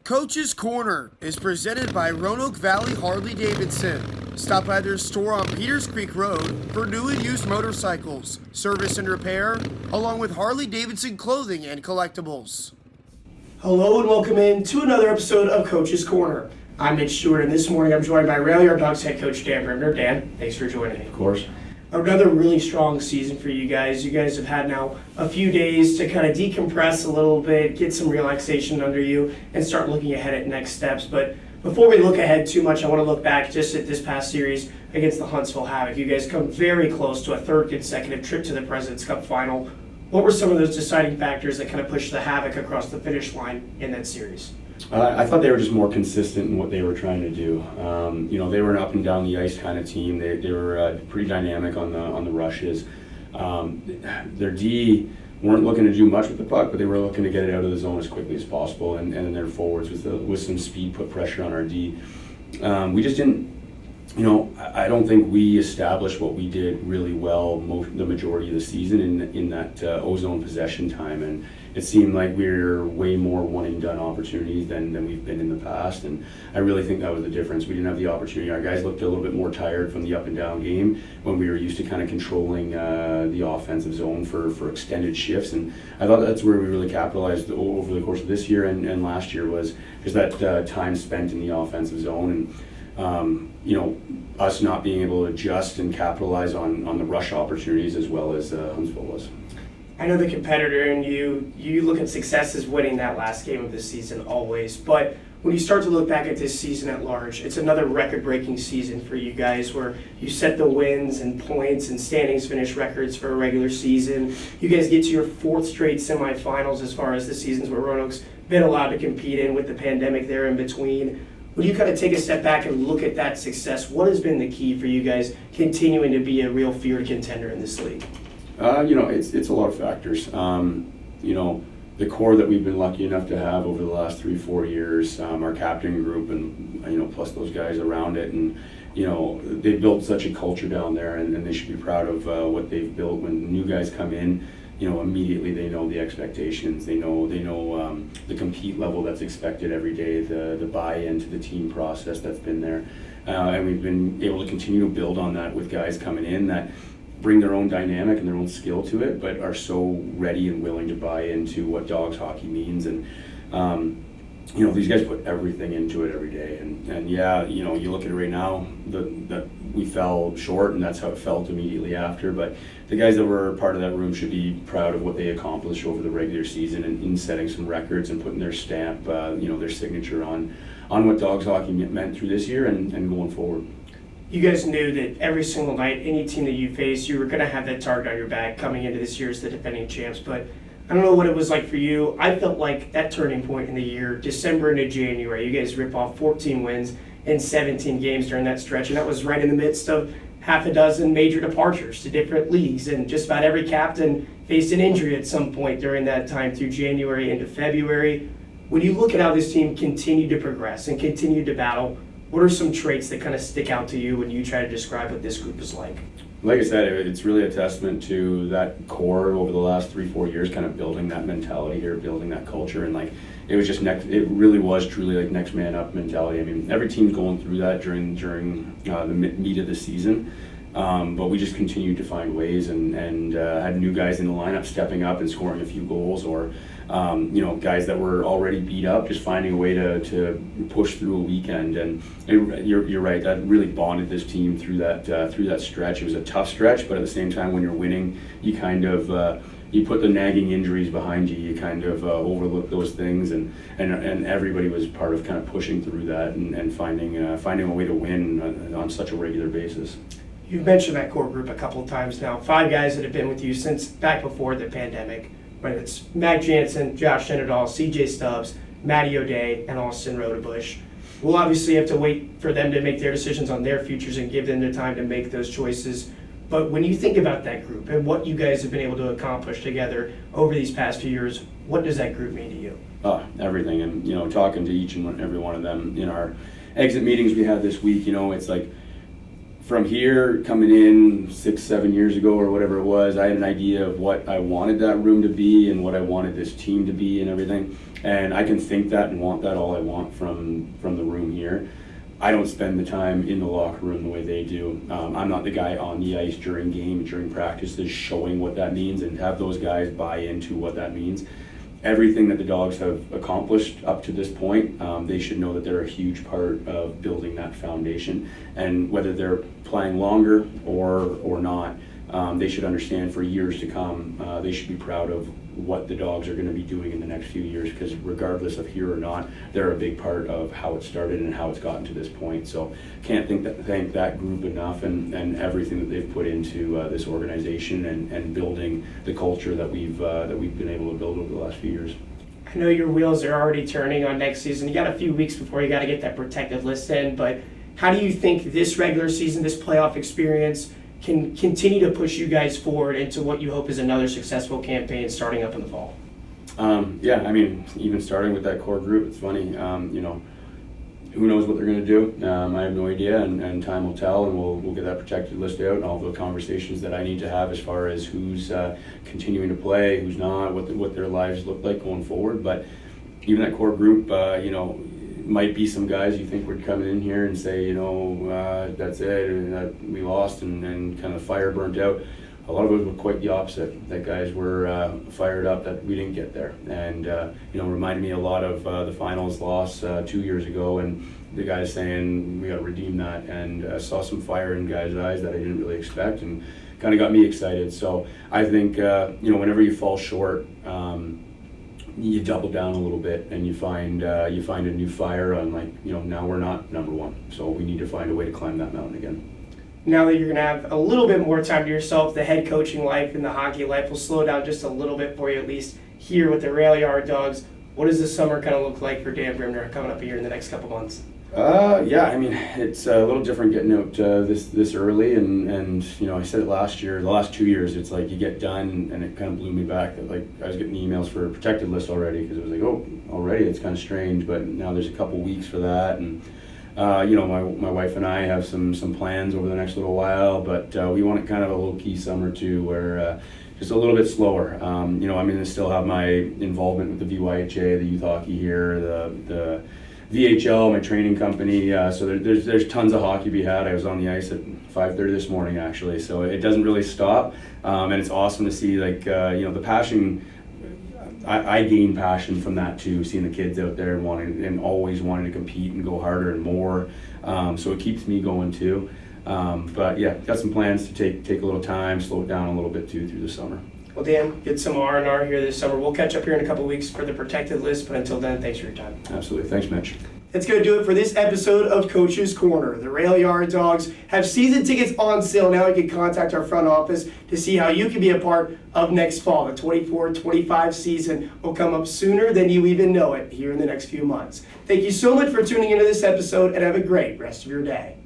Coach's Corner is presented by Roanoke Valley Harley Davidson. Stop by their store on Peters Creek Road for new and used motorcycles, service and repair, along with Harley Davidson clothing and collectibles. Hello and welcome in to another episode of Coach's Corner. I'm Mitch, Stewart, and this morning I'm joined by Railyard Dawgs head coach Dan Bremner. Dan, thanks for joining me. Of course. Another really strong season for you guys. You guys have had now a few days to kind of decompress a little bit, get some relaxation under you, and start looking ahead at next steps. But before we look ahead too much, I want to look back just at this past series against the Huntsville Havoc. You guys come very close to a third consecutive trip to the President's Cup final. What were some of those deciding factors that kind of pushed the Havoc across the finish line in that series? I thought they were just more consistent in what they were trying to do. They were an up and down the ice kind of team. They were pretty dynamic on the rushes. Their D weren't looking to do much with the puck, but they were looking to get it out of the zone as quickly as possible. And then their forwards with some speed put pressure on our D. We just didn't. I don't think we established what we did really well the majority of the season in that O-zone possession time, and it seemed like we were way more one and done opportunities than we've been in the past, and I really think that was the difference. We didn't have the opportunity. Our guys looked a little bit more tired from the up and down game when we were used to kind of controlling the offensive zone for extended shifts, and I thought that's where we really capitalized over the course of this year and last year was just that time spent in the offensive zone, and us not being able to adjust and capitalize on the rush opportunities as well as Huntsville was. I know the competitor in you look at success as winning that last game of the season always, but when you start to look back at this season at large, it's another record-breaking season for you guys where you set the wins and points and standings finish records for a regular season. You guys get to your fourth straight semifinals as far as the seasons where Roanoke's been allowed to compete in with the pandemic there in between. When you kind of take a step back and look at that success, what has been the key for you guys continuing to be a real feared contender in this league? It's a lot of factors. The core that we've been lucky enough to have over the last 3-4 years, our captain group, and plus those guys around it, and they've built such a culture down there, and they should be proud of what they've built. When new guys come in, immediately they know the expectations. They know the compete level that's expected every day, the buy-in to the team process that's been there, and we've been able to continue to build on that with guys coming in that bring their own dynamic and their own skill to it, but are so ready and willing to buy into what Dawgs hockey means. And these guys put everything into it every day. And you look at it right now, that we fell short, and that's how it felt immediately after. But the guys that were part of that room should be proud of what they accomplished over the regular season and in setting some records and putting their stamp, their signature on what Dawgs hockey meant through this year and going forward. You guys knew that every single night, any team that you faced, you were going to have that target on your back coming into this year as the defending champs. But I don't know what it was like for you. I felt like that turning point in the year, December into January, you guys rip off 14 wins in 17 games during that stretch, and that was right in the midst of half a dozen major departures to different leagues, and just about every captain faced an injury at some point during that time through January into February. When you look at how this team continued to progress and continued to battle, what are some traits that kind of stick out to you when you try to describe what this group is like? Like I said, it's really a testament to that core over the last 3-4 years, kind of building that mentality here, building that culture, and it was just it really was truly like next man up mentality. I mean, every team's going through that during the meat of the season, but we just continued to find ways and had new guys in the lineup stepping up and scoring a few goals, or guys that were already beat up just finding a way to push through a weekend. And you're right, that really bonded this team through that stretch. It was a tough stretch, but at the same time, when you're winning, you kind of you put the nagging injuries behind you. You kind of overlook those things, and everybody was part of kind of pushing through that and finding a way to win on such a regular basis. You've mentioned that core group a couple of times now. 5 guys that have been with you since back before the pandemic. Right, it's Mac Jansen, Josh Senadal, CJ Stubbs, Matty O'Day, and Austin Rodebush. We'll obviously have to wait for them to make their decisions on their futures and give them the time to make those choices. But when you think about that group and what you guys have been able to accomplish together over these past few years, what does that group mean to you? Everything. And, talking to each and every one of them in our exit meetings we had this week, it's like from here, coming in 6-7 years ago or whatever it was, I had an idea of what I wanted that room to be and what I wanted this team to be and everything. And I can think that and want that all I want from the room here. I don't spend the time in the locker room the way they do. I'm not the guy on the ice during game, during practices, showing what that means and have those guys buy into what that means. Everything that the Dawgs have accomplished up to this point, they should know that they're a huge part of building that foundation. And whether they're playing longer or not, they should understand for years to come, they should be proud of what the Dawgs are going to be doing in the next few years, because regardless of here or not, they're a big part of how it started and how it's gotten to this point. So can't thank that group enough and everything that they've put into this organization and building the culture that we've been able to build over the last few years. I know your wheels are already turning on next season. You got a few weeks before you got to get that protected list in, but how do you think this regular season, this playoff experience, can continue to push you guys forward into what you hope is another successful campaign starting up in the fall? Yeah, I mean, even starting with that core group, it's funny. Who knows what they're going to do? I have no idea, and time will tell, and we'll get that protected list out and all the conversations that I need to have as far as who's continuing to play, who's not, what their lives look like going forward. But even that core group, might be some guys you think would come in here and say, that's it, and we lost and kind of fire burnt out. A lot of it was quite the opposite. That guys were fired up that we didn't get there, and reminded me a lot of the finals loss 2 years ago, and the guys saying we got to redeem that, and saw some fire in guys' eyes that I didn't really expect, and kind of got me excited. So I think whenever you fall short, you double down a little bit and you find a new fire on, now we're not number one, so we need to find a way to climb that mountain again. Now that you're going to have a little bit more time to yourself, the head coaching life and the hockey life will slow down just a little bit for you, at least here with the Rail Yard Dawgs. What does the summer kind of look like for Dan Bremner coming up here in the next couple months? Yeah, I mean, it's a little different getting out this early, and I said it last year, the last 2 years, it's like you get done, and it kind of blew me back that I was getting emails for a protected list already, because it was like, oh, already, it's kind of strange, but now there's a couple weeks for that, and my wife and I have some plans over the next little while, but we want it kind of a low-key summer too, where just a little bit slower. I'm going to still have my involvement with the VYHA, the youth hockey here, the VHL, my training company. So there's tons of hockey to be had. I was on the ice at 5:30 this morning actually, so it doesn't really stop, and it's awesome to see the passion. I gain passion from that too, seeing the kids out there and always wanting to compete and go harder and more. So it keeps me going too. But yeah, got some plans to take a little time, slow it down a little bit too through the summer. Well, Dan, get some R&R here this summer. We'll catch up here in a couple weeks for the protected list, but until then, thanks for your time. Absolutely. Thanks, Mitch. That's going to do it for this episode of Coach's Corner. The Rail Yard Dawgs have season tickets on sale now. You can contact our front office to see how you can be a part of next fall. The 24-25 season will come up sooner than you even know it here in the next few months. Thank you so much for tuning into this episode, and have a great rest of your day.